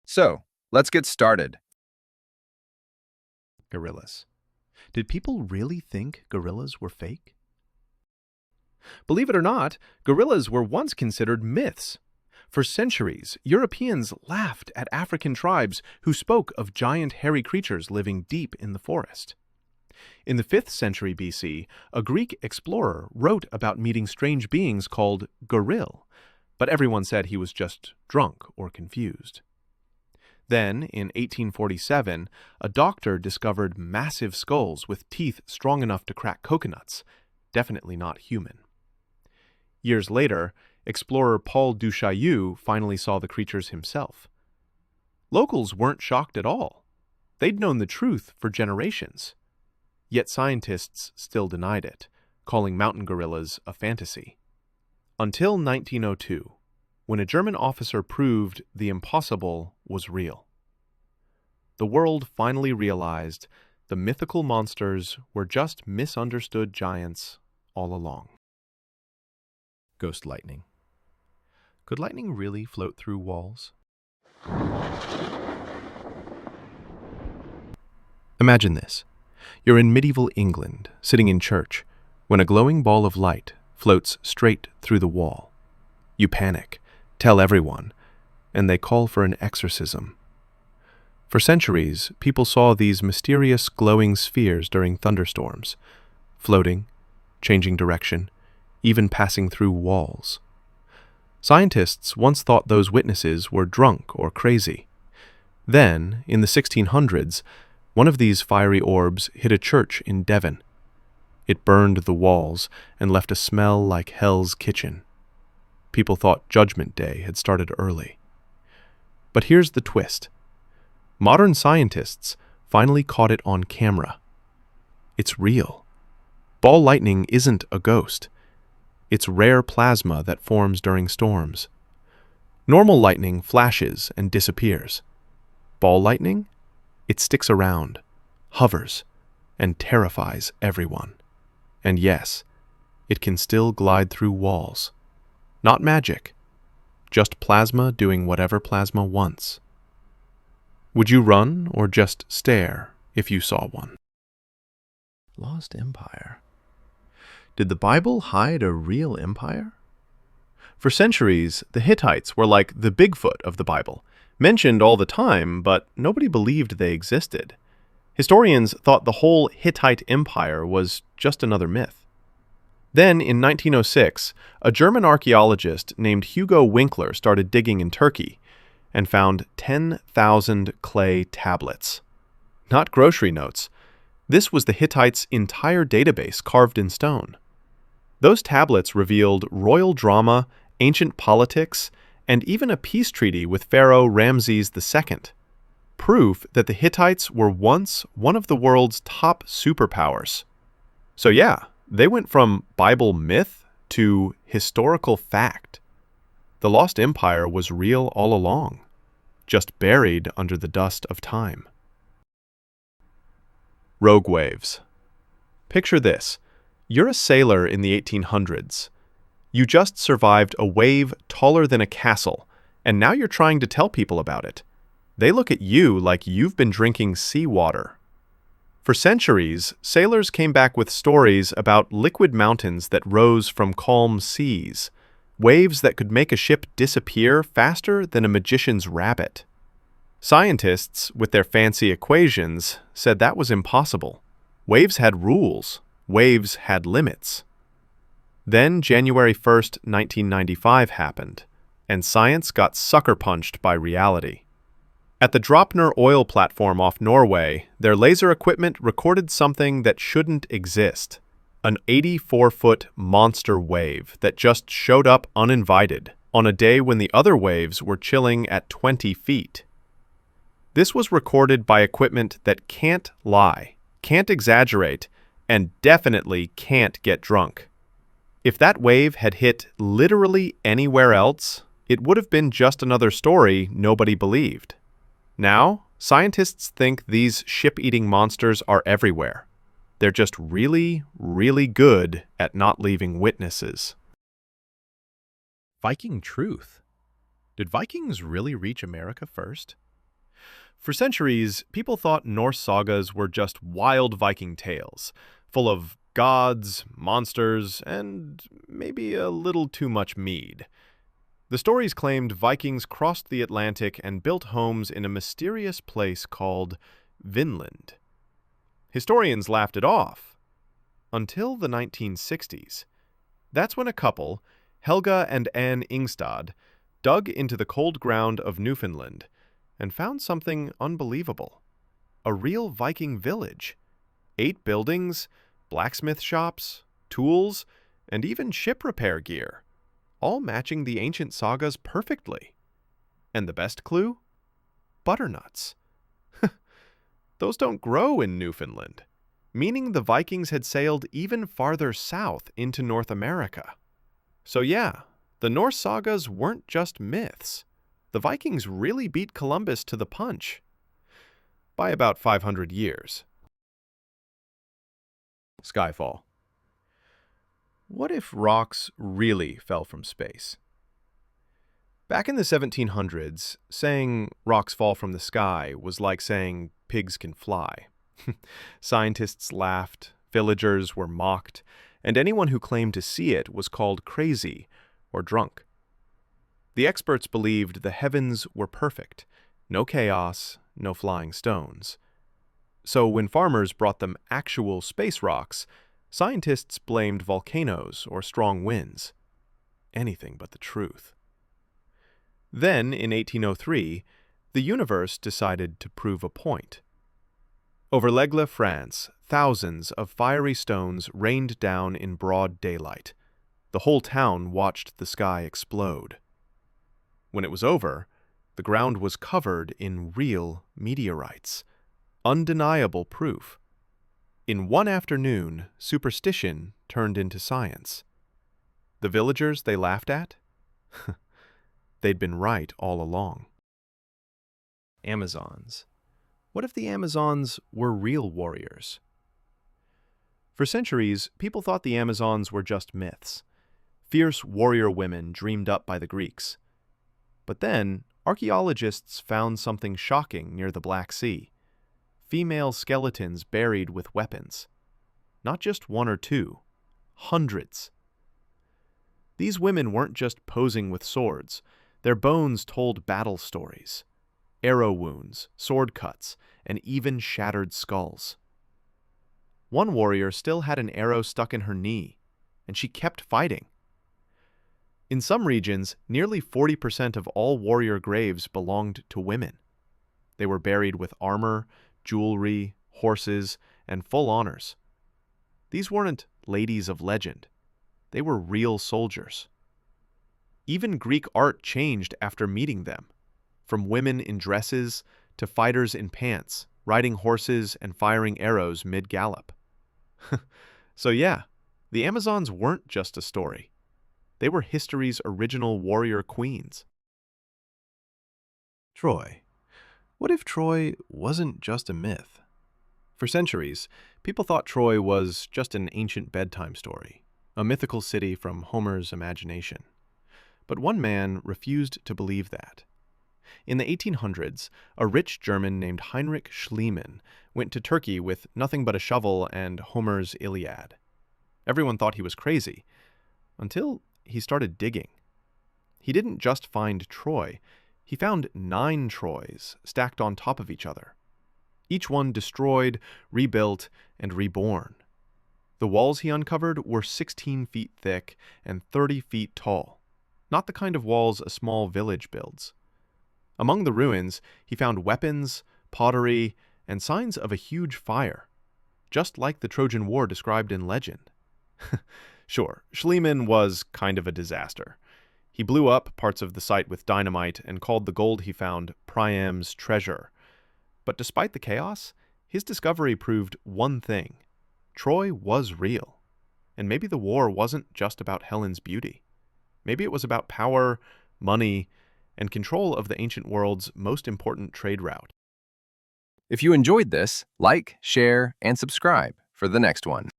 So, let's get started. Gorillas. Did people really think gorillas were fake? Believe it or not, gorillas were once considered myths. For centuries, Europeans laughed at African tribes who spoke of giant hairy creatures living deep in the forest. In the 5th century BC, a Greek explorer wrote about meeting strange beings called goril, but everyone said he was just drunk or confused. Then, in 1847, a doctor discovered massive skulls with teeth strong enough to crack coconuts, definitely not human. Years later, explorer Paul du Chaillu finally saw the creatures himself. Locals weren't shocked at all. They'd known the truth for generations. Yet scientists still denied it, calling mountain gorillas a fantasy. Until 1902, when a German officer proved the impossible was real. The world finally realized the mythical monsters were just misunderstood giants all along. Ghost lightning. Could lightning really float through walls? Imagine this. You're in medieval England, sitting in church, when a glowing ball of light floats straight through the wall. You panic, tell everyone, and they call for an exorcism. For centuries, people saw these mysterious glowing spheres during thunderstorms, floating, changing direction, even passing through walls. Scientists once thought those witnesses were drunk or crazy. Then, in the 1600s, one of these fiery orbs hit a church in Devon. It burned the walls and left a smell like Hell's Kitchen. People thought Judgment Day had started early. But here's the twist. Modern scientists finally caught it on camera. It's real. Ball lightning isn't a ghost. It's rare plasma that forms during storms. Normal lightning flashes and disappears. Ball lightning? It sticks around, hovers, and terrifies everyone. And yes, it can still glide through walls. Not magic, just plasma doing whatever plasma wants. Would you run or just stare if you saw one? Lost Empire. Did the Bible hide a real empire? For centuries, the Hittites were like the Bigfoot of the Bible, mentioned all the time, but nobody believed they existed. Historians thought the whole Hittite Empire was just another myth. Then, in 1906, a German archaeologist named Hugo Winkler started digging in Turkey and found 10,000 clay tablets. Not grocery notes. This was the Hittites' entire database carved in stone. Those tablets revealed royal drama, ancient politics, and even a peace treaty with Pharaoh Ramses II. Proof that the Hittites were once one of the world's top superpowers. So yeah, they went from Bible myth to historical fact. The Lost Empire was real all along, just buried under the dust of time. Rogue waves. Picture this. You're a sailor in the 1800s. You just survived a wave taller than a castle, and now you're trying to tell people about it. They look at you like you've been drinking seawater. For centuries, sailors came back with stories about liquid mountains that rose from calm seas, waves that could make a ship disappear faster than a magician's rabbit. Scientists, with their fancy equations, said that was impossible. Waves had rules. Waves had limits. Then January 1st, 1995 happened, and science got sucker-punched by reality. At the Dropner oil platform off Norway, their laser equipment recorded something that shouldn't exist. An 84-foot monster wave that just showed up uninvited on a day when the other waves were chilling at 20 feet. This was recorded by equipment that can't lie, can't exaggerate, and definitely can't get drunk. If that wave had hit literally anywhere else, it would have been just another story nobody believed. Now, scientists think these ship-eating monsters are everywhere. They're just really, really good at not leaving witnesses. Viking Truth. Did Vikings really reach America first? For centuries, people thought Norse sagas were just wild Viking tales, full of gods, monsters, and maybe a little too much mead. The stories claimed Vikings crossed the Atlantic and built homes in a mysterious place called Vinland. Historians laughed it off until the 1960s. That's when a couple, Helga and Anne Ingstad, dug into the cold ground of Newfoundland and found something unbelievable. A real Viking village. 8 buildings, blacksmith shops, tools, and even ship repair gear, all matching the ancient sagas perfectly. And the best clue? Butternuts. Those don't grow in Newfoundland, meaning the Vikings had sailed even farther south into North America. So yeah, the Norse sagas weren't just myths. The Vikings really beat Columbus to the punch. By about 500 years. Skyfall. What if rocks really fell from space? Back in the 1700s, saying rocks fall from the sky was like saying pigs can fly. Scientists laughed, villagers were mocked, and anyone who claimed to see it was called crazy or drunk. The experts believed the heavens were perfect, no chaos, no flying stones. So when farmers brought them actual space rocks, scientists blamed volcanoes or strong winds. Anything but the truth. Then, in 1803, the universe decided to prove a point. Over l'Aigle, France, thousands of fiery stones rained down in broad daylight. The whole town watched the sky explode. When it was over, the ground was covered in real meteorites. Undeniable proof. In one afternoon, superstition turned into science. The villagers they laughed at? They'd been right all along. Amazons. What if the Amazons were real warriors? For centuries, people thought the Amazons were just myths, fierce warrior women dreamed up by the Greeks. But then, archaeologists found something shocking near the Black Sea. Female skeletons buried with weapons. Not just 1 or 2, hundreds. These women weren't just posing with swords. Their bones told battle stories. Arrow wounds, sword cuts, and even shattered skulls. One warrior still had an arrow stuck in her knee, and she kept fighting. In some regions, nearly 40% of all warrior graves belonged to women. They were buried with armor, jewelry, horses, and full honors. These weren't ladies of legend. They were real soldiers. Even Greek art changed after meeting them, from women in dresses to fighters in pants, riding horses and firing arrows mid-gallop. So yeah, the Amazons weren't just a story. They were history's original warrior queens. Troy. What if Troy wasn't just a myth? For centuries, people thought Troy was just an ancient bedtime story, a mythical city from Homer's imagination. But one man refused to believe that. In the 1800s, a rich German named Heinrich Schliemann went to Turkey with nothing but a shovel and Homer's Iliad. Everyone thought he was crazy, until he started digging. He didn't just find Troy, he found 9 Troys stacked on top of each other. Each one destroyed, rebuilt, and reborn. The walls he uncovered were 16 feet thick and 30 feet tall, not the kind of walls a small village builds. Among the ruins, he found weapons, pottery, and signs of a huge fire, just like the Trojan War described in legend. Sure, Schliemann was kind of a disaster. He blew up parts of the site with dynamite and called the gold he found Priam's treasure. But despite the chaos, his discovery proved one thing. Troy was real. And maybe the war wasn't just about Helen's beauty. Maybe it was about power, money, and control of the ancient world's most important trade route. If you enjoyed this, like, share, and subscribe for the next one.